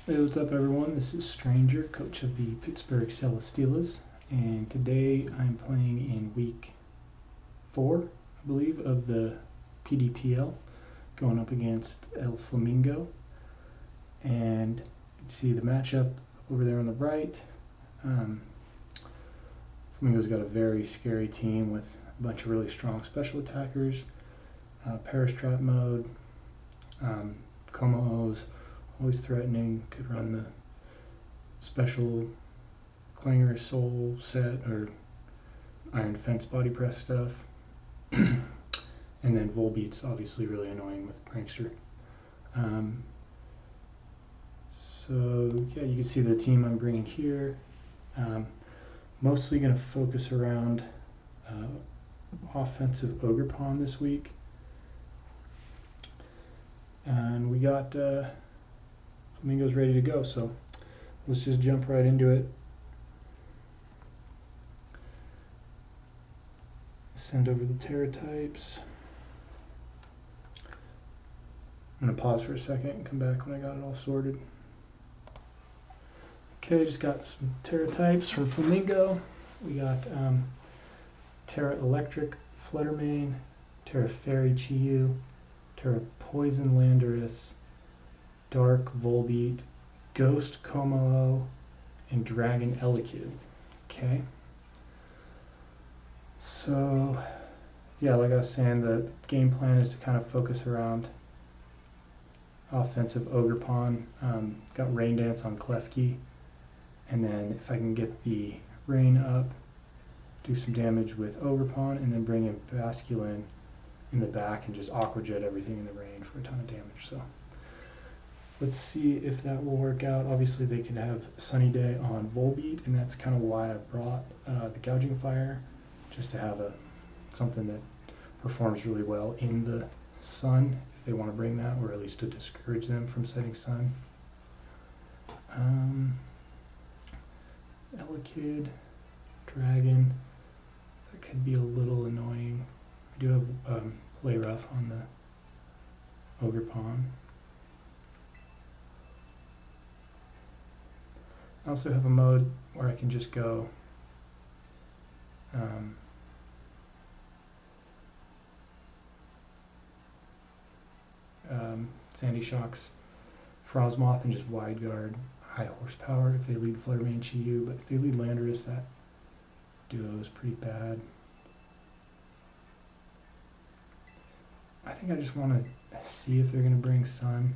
Hey, what's up, everyone? This is Stranger, coach of the Pittsburgh Celestelas, and today I'm playing in week 4, I believe, of the PDPL, going up against El Flamingo. And you can see the matchup over there on the right. Flamingo's got a very scary team with a bunch of really strong special attackers, Paris trap mode, Como-O's always threatening, could run the special Clanger Soul set or Iron Defense body press stuff. And then Volbeat's obviously really annoying with Prankster. So yeah, you can see the team I'm bringing here. Mostly going to focus around offensive Ogre Pawn this week. And we got Flamingo's ready to go, so let's just jump right into it. Send over the Terra types. I'm going to pause for a second and come back when I got it all sorted. Okay, just got some Terra types from Flamingo. We got Terra Electric Fluttermane, Terra Fairy Chiyu, Terra Poison Landorus, Dark Volbeat, Ghost Como-O, and Dragon Elekid. Okay. So, yeah, like I was saying, the game plan is to kind of focus around offensive Ogre Pawn. Got Rain Dance on Klefki, and then if I can get the Rain up, do some damage with Ogre Pawn, and then bring in Basculin in the back and just Aqua Jet everything in the rain for a ton of damage. So let's see if that will work out. Obviously they can have Sunny Day on Volbeat, and that's kind of why I brought the Gouging Fire, just to have something that performs really well in the sun if they want to bring that, or at least to discourage them from setting sun. Elekid, Dragon, that could be a little annoying. I do have Play Rough on the Ogre Pawn. I also have a mode where I can just go Sandy Shock's Frostmoth and just wide guard high horsepower if they lead Fluttermane Chiyu, but if they lead Landorus, that duo is pretty bad. I think I just want to see if they're going to bring Sun.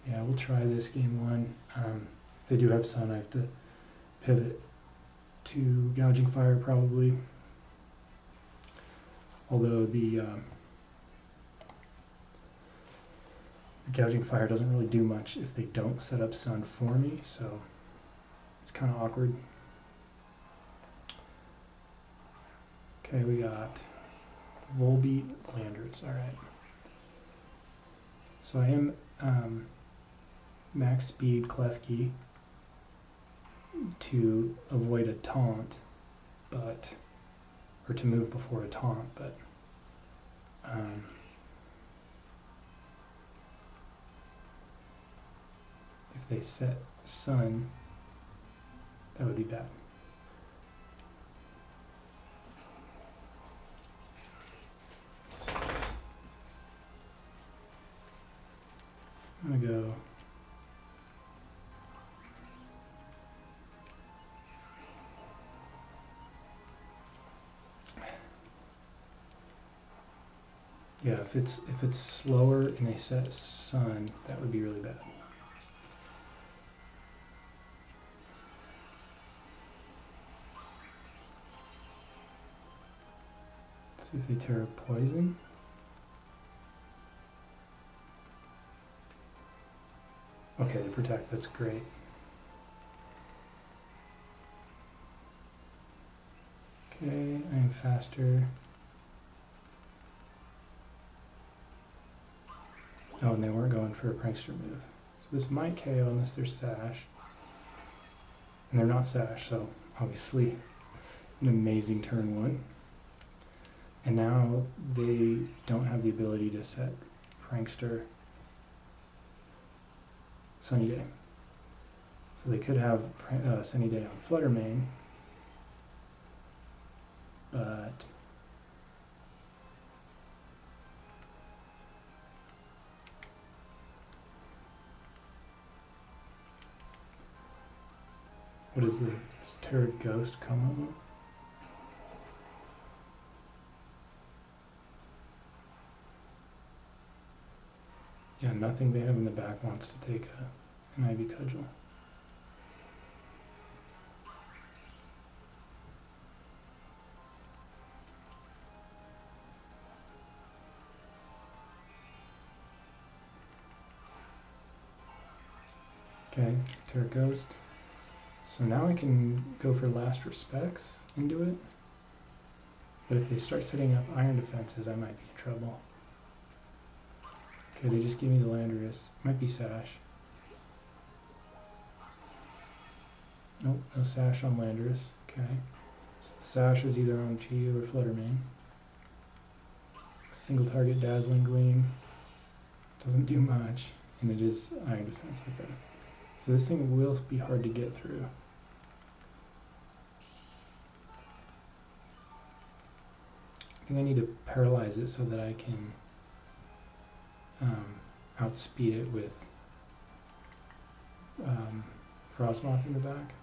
Yeah, we'll try this game 1. If they do have Sun, I have to pivot to Gouging Fire probably. Although the Gouging Fire doesn't really do much if they don't set up Sun for me, so it's kind of awkward. Okay, we got Volbeat, Landorus, alright. So I am max speed Klefki to avoid a taunt, or to move before a taunt, but if they set Sun, that would be bad. I'm gonna go yeah, if it's slower and they set Sun, that would be really bad. Let's see if they Terra Poison. Okay, they protect, that's great. Okay, I'm faster. Oh, and they weren't going for a prankster move. So this might KO unless they're sash. And they're not sash, so obviously an amazing turn one. And now they don't have the ability to set prankster Sunny Day. So they could have Sunny Day on Flutter main, but what is the Turd Ghost combo? Yeah, nothing they have in the back wants to take an Ivy Cudgel. Okay, Terra Ghost. So now I can go for Last Respects into it. But if they start setting up Iron Defenses, I might be in trouble. Okay, they just give me the Landorus. Might be Sash. Nope, no Sash on Landorus. Okay. So the Sash is either on Chi or Flutter main. Single target Dazzling Gleam. Doesn't do much. And it is Iron Defense. Okay. So this thing will be hard to get through. I think I need to paralyze it so that I can outspeed it with Frostmoth in the back.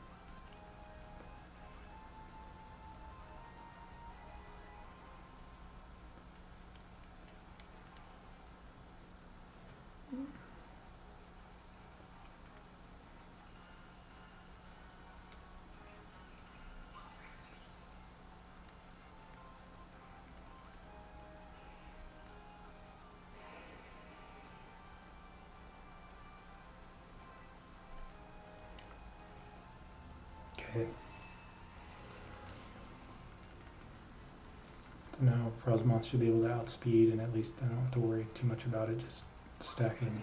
Okay. So now Frostmoth should be able to outspeed, and at least I don't have to worry too much about it, just stacking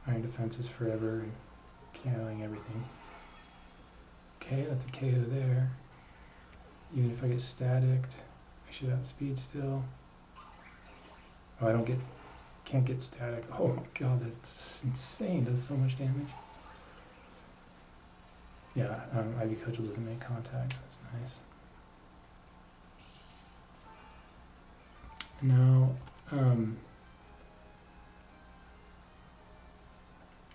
Iron Defenses forever and KOing everything. Okay, that's a KO there. Even if I get staticked, I should outspeed still. Oh, can't get static. Oh my god, that's insane, does so much damage. Yeah, Ivy Cudgel doesn't make contacts, that's nice. Now,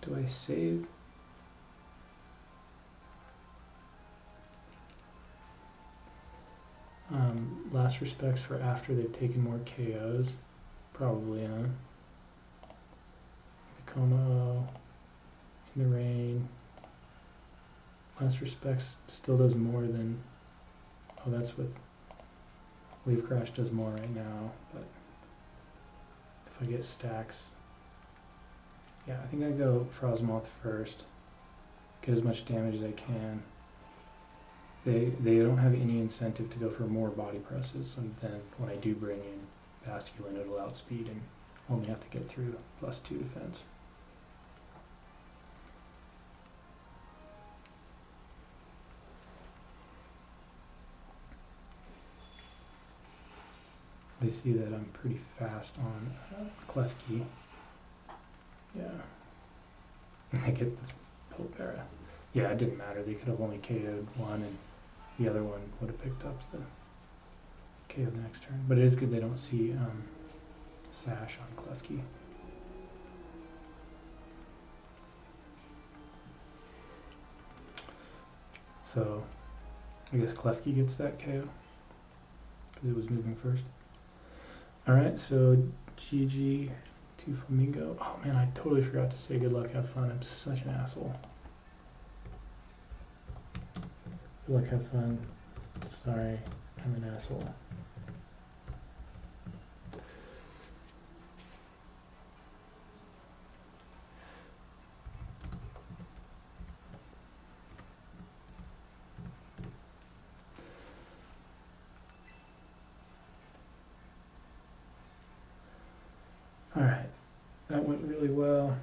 do I save? Last Respects for after they've taken more KOs? Probably, huh? Como in the rain. Last Respects still does more than... Oh, that's with... Wave Crash does more right now, but if I get stacks... Yeah, I think I go Frostmoth first. Get as much damage as I can. They don't have any incentive to go for more body presses, and then when I do bring in Basculin, it'll outspeed and only have to get through +2 defense. They see that I'm pretty fast on Klefki. Yeah. And I get the Polpera. Yeah, it didn't matter. They could have only KO'd one, and the other one would have picked up the KO the next turn. But it is good they don't see Sash on Klefki. So I guess Klefki gets that KO because it was moving first. Alright, so GG to Flamingo. Oh man, I totally forgot to say good luck, have fun. I'm such an asshole. Good luck, have fun. Sorry, I'm an asshole. Alright, that went really well.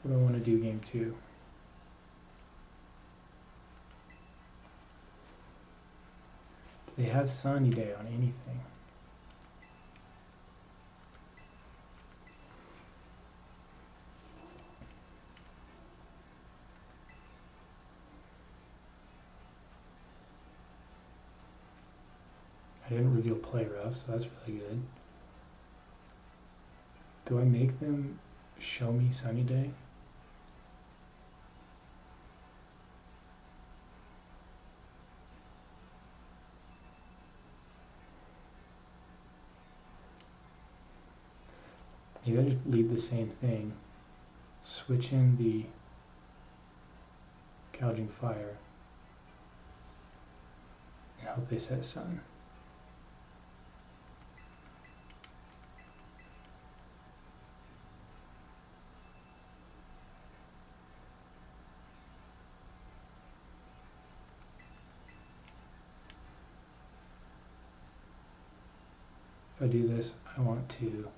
What do I want to do game 2? Do they have sunny day on anything? I didn't reveal play rough, so that's really good. Do I make them show me sunny day? Maybe I just leave the same thing. Switch in the gouging fire and hope they set sun. If I do this, I want to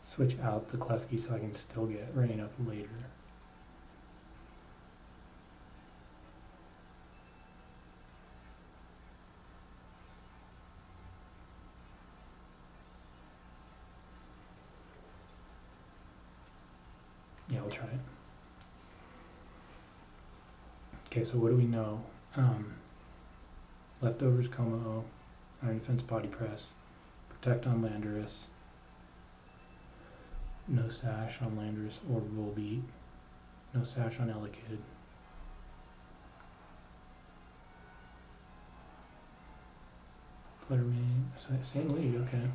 switch out the clef key so I can still get rain up later. Yeah, we'll try it. Okay, so what do we know? Leftovers, coma O, iron defense body press, protect on Landorus, no sash on Landorus or Volbeat, no sash on Elekid. Fluttermane, same league, okay.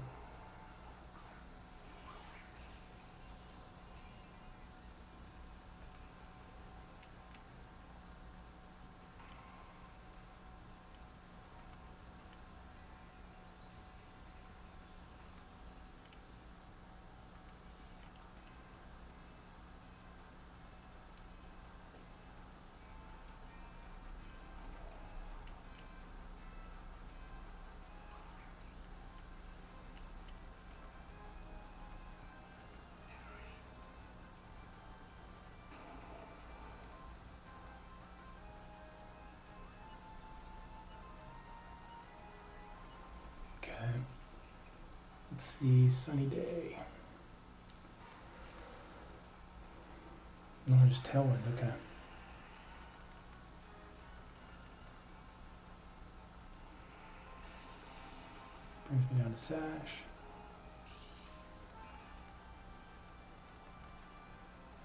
Okay, let's see, sunny day. No, just tailwind, okay. Brings me down to sash.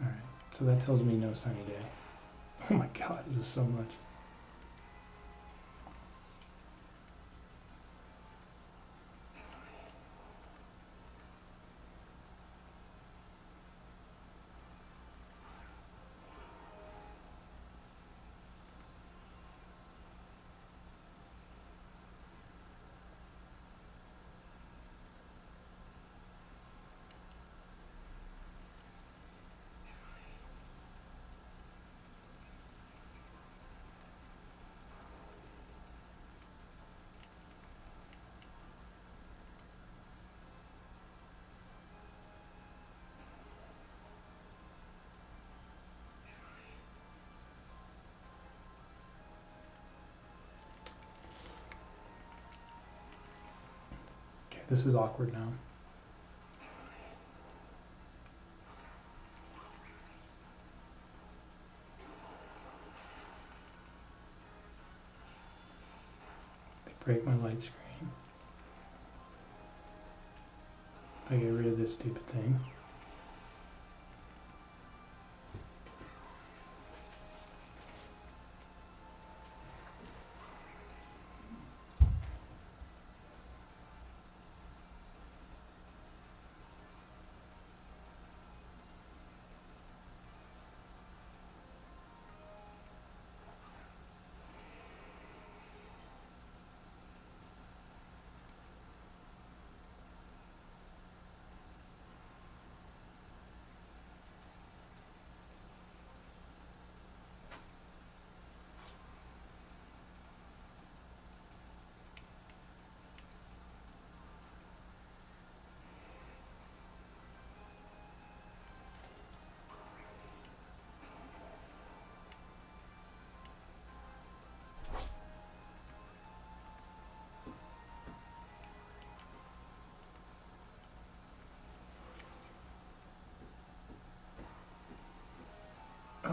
Alright, so that tells me no sunny day. Oh my god, this is so much. Okay, this is awkward now. They break my light screen. I get rid of this stupid thing.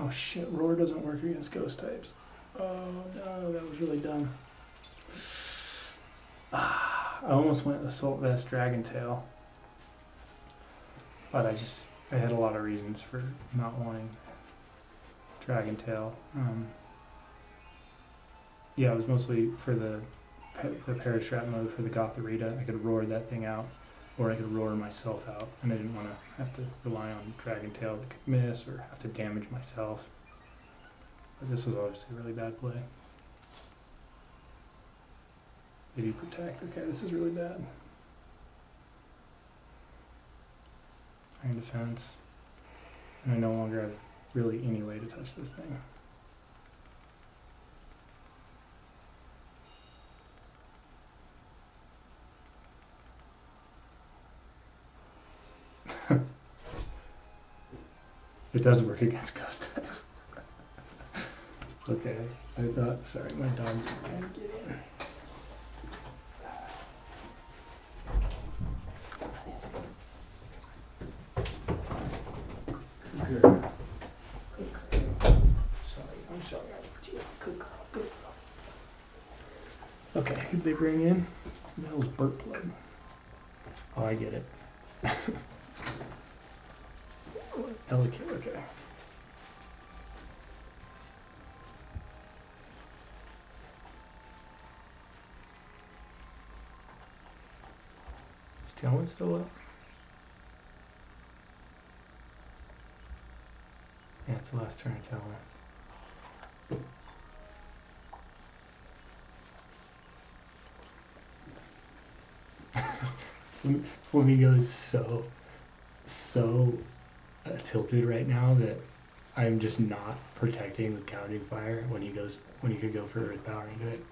Oh shit, roar doesn't work against ghost types. Oh no, that was really dumb. I almost went Assault Vest Dragon Tail. But I had a lot of reasons for not wanting Dragon Tail. Yeah, it was mostly for the Parastrap mode for the Gotharita. I could roar that thing out, or I could roar myself out, and I didn't want to have to rely on Dragon Tail that could miss or have to damage myself. But this was obviously a really bad play. They do protect. Okay, this is really bad. Iron Defense. And I no longer have really any way to touch this thing. It does work against ghost types. Okay, I thought, sorry, my dog's trying to get in. Good girl. Good girl. I'm sorry, good girl, good girl. Okay, who'd they bring in? That was Burp Plug. Oh, I get it. Ellicate, okay. Is Tailwind still up? Yeah, it's the last turn of Tailwind. Flamingo is so tilted right now that I'm just not protecting with Gouging Fire when he could go for Earth Power into it.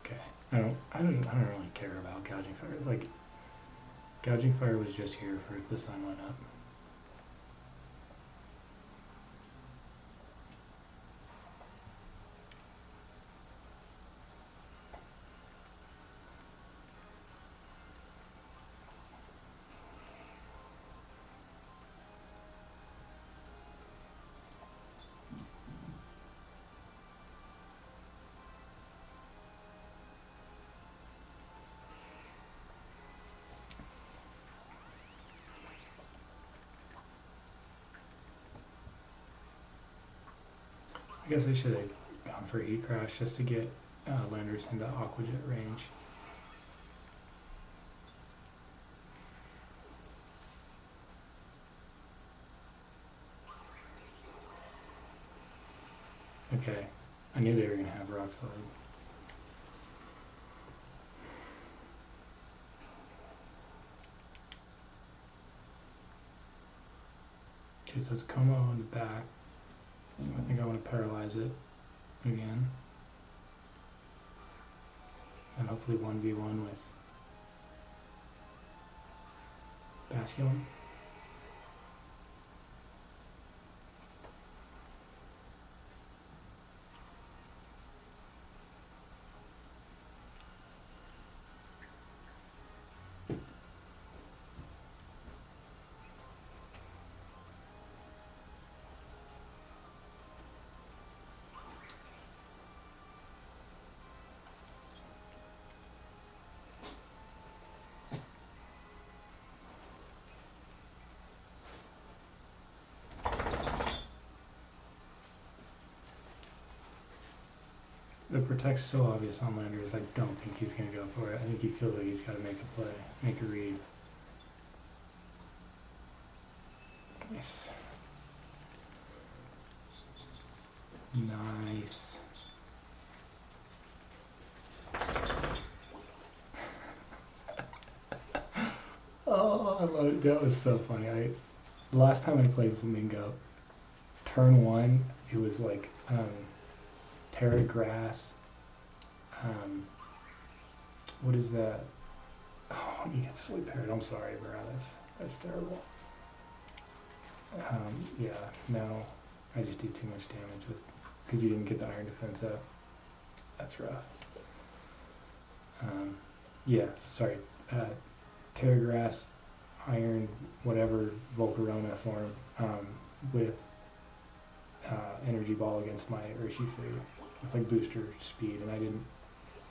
Okay, I don't really care about Gouging Fire. Like, Gouging Fire was just here for if the sun went up. I guess I should have gone for Heat Crash just to get landers into Aquajet range. Okay, I knew they were going to have Rock Slide. Okay, so it's Como on the back. I think I want to paralyze it again. And hopefully 1v1 with Basculin. The protect's so obvious on landers, I don't think he's going to go for it. I think he feels like he's got to make a play, make a read. Nice. Nice. Oh, I love it. That was so funny. The last time I played Flamingo, turn one, it was like Terra Grass. What is that? Oh, he gets fully paired. I'm sorry, bro. That's terrible. Yeah, no. I just did too much damage with because you didn't get the iron defense up. That's rough. Yeah, sorry. Terragrass, iron, whatever Volcarona form with energy ball against my Urshifu with like booster speed, and I didn't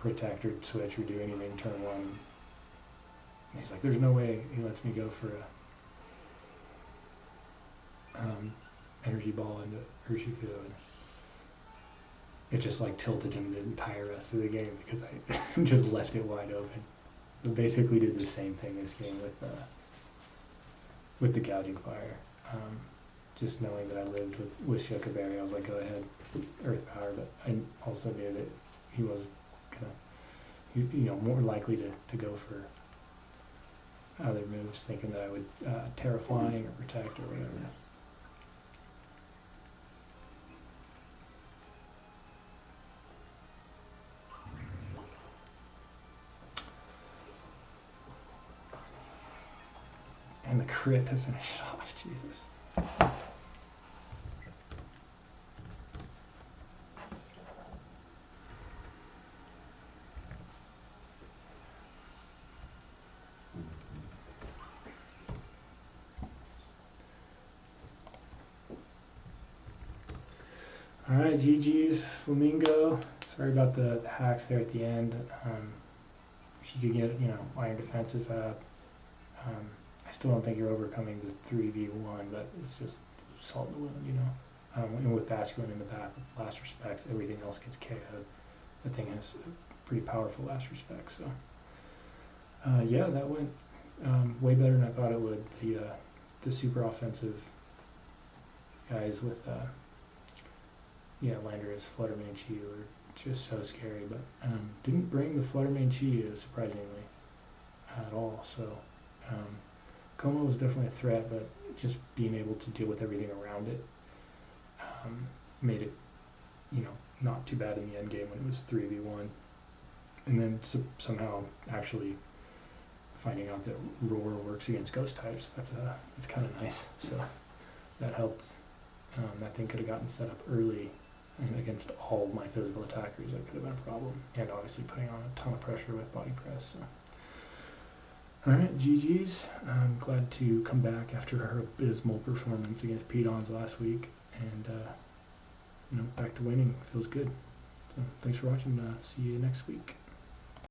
protect or switch or do anything turn one. And he's like, there's no way he lets me go for a energy ball into Urshifu, and it just like tilted him the entire rest of the game because I just left it wide open. We basically did the same thing this game with the gouging fire. Just knowing that I lived with Shukaberry, I was like, go ahead, Earth Power, but I also knew that he was gonna, more likely to go for other moves, thinking that I would Terra Flying or Protect or whatever. And the crit to finish it off, Jesus. Alright, GG's, Flamingo. Sorry about the hacks there at the end. She could get, iron defenses up. I still don't think you're overcoming the 3v1, but it's just salt in the wound, and with Basculin in the back, with last respects, everything else gets KO'd. That thing has a pretty powerful last respect, so. Yeah, that went way better than I thought it would. The super offensive guys with, Landorus, Fluttermane, Chi were just so scary, but didn't bring the Fluttermane Chi, surprisingly, at all, so. Como was definitely a threat, but just being able to deal with everything around it made it, not too bad in the end game when it was 3v1. And then somehow actually finding out that Roar works against ghost types, that's kind of nice. So that helped. That thing could have gotten set up early, and against all of my physical attackers, that could have been a problem. And obviously putting on a ton of pressure with body press. So. Alright, GG's. I'm glad to come back after her abysmal performance against Pedons last week, and back to winning. Feels good. So thanks for watching. See you next week.